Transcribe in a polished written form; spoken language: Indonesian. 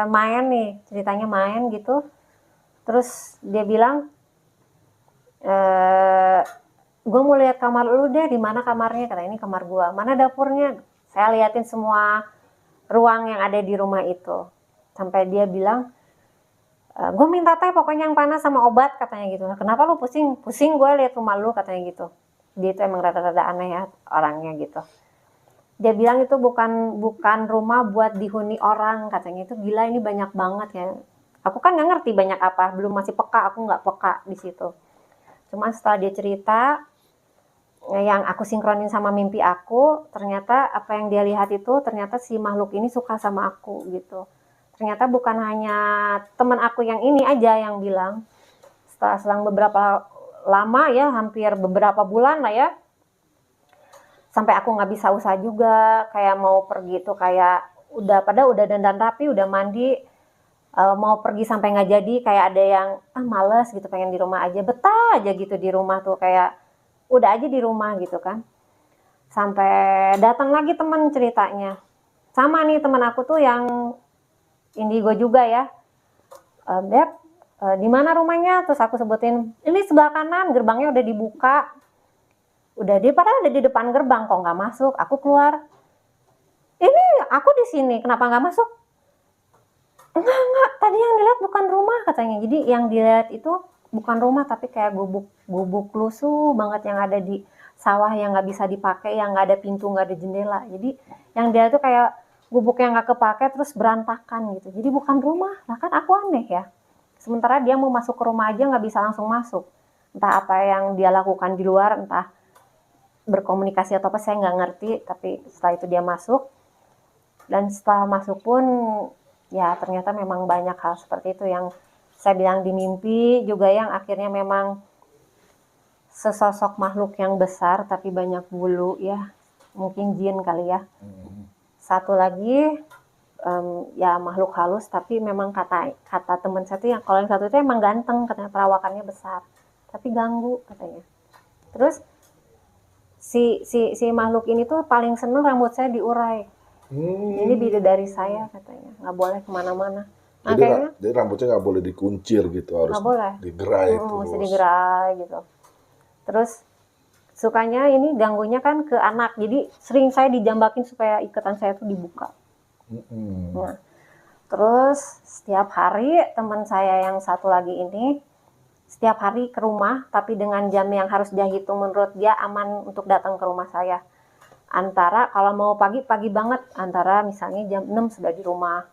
main nih, ceritanya main gitu. Terus dia bilang, gue mau lihat kamar lu deh, di mana kamarnya? Kata, ini kamar gue. Mana dapurnya? Saya liatin semua ruang yang ada di rumah itu. Sampai dia bilang, gue minta teh pokoknya yang panas sama obat, katanya gitu. Nah, kenapa lu pusing? Pusing gue lihat rumah lu, katanya gitu. Dia itu emang rada-rada aneh ya orangnya gitu. Dia bilang itu bukan rumah buat dihuni orang, katanya. Itu gila, ini banyak banget ya. Aku kan nggak ngerti banyak apa, belum masih peka, aku nggak peka di situ. Cuman setelah dia cerita, yang aku sinkronin sama mimpi aku, ternyata apa yang dia lihat itu ternyata si makhluk ini suka sama aku gitu. Ternyata bukan hanya teman aku yang ini aja yang bilang. Setelah selang beberapa lama ya, hampir beberapa bulan lah ya, sampai aku nggak bisa usaha juga, kayak mau pergi tuh kayak udah dandan rapi, udah mandi, mau pergi sampai nggak jadi, kayak ada yang males gitu, pengen di rumah aja, betah aja gitu di rumah tuh, kayak udah aja di rumah gitu kan. Sampai datang lagi teman ceritanya, sama nih teman aku tuh yang indigo juga ya, Beb, di mana rumahnya? Terus aku sebutin, ini sebelah kanan, gerbangnya udah dibuka. Udah dia padahal ada di depan gerbang, kok nggak masuk? Aku keluar. Ini aku di sini, kenapa nggak masuk? Enggak, tadi yang dilihat bukan rumah, katanya. Jadi yang dilihat itu bukan rumah, tapi kayak gubuk lusuh banget yang ada di sawah yang nggak bisa dipakai, yang nggak ada pintu, nggak ada jendela. Jadi yang dia tuh kayak gubuk yang nggak kepake terus berantakan gitu. Jadi bukan rumah. Nah kan aku aneh ya. Sementara dia mau masuk ke rumah aja nggak bisa langsung masuk. Entah apa yang dia lakukan di luar, entah berkomunikasi atau apa, saya nggak ngerti. Tapi setelah itu dia masuk. Dan setelah masuk pun ya ternyata memang banyak hal seperti itu yang saya bilang di mimpi juga, yang akhirnya memang sesosok makhluk yang besar tapi banyak bulu ya, mungkin jin kali ya. Satu lagi ya makhluk halus, tapi memang kata teman saya tuh, yang kalau yang satu itu emang ganteng, katanya perawakannya besar tapi ganggu katanya. Terus si makhluk ini tuh paling seneng rambut saya diurai. Ini bidadari saya, katanya, nggak boleh kemana-mana. Makanya Jadi rambutnya nggak boleh dikuncir gitu, harus nggak boleh, digerai mesti terus. digerai gitu. Terus sukanya ini ganggunya kan ke anak, jadi sering saya dijambakin supaya ikatan saya tuh dibuka. Nah, terus setiap hari teman saya yang satu lagi ini setiap hari ke rumah, tapi dengan jam yang harus dia hitung menurut dia aman untuk datang ke rumah saya. Antara kalau mau pagi banget, antara misalnya jam 6 sudah di rumah.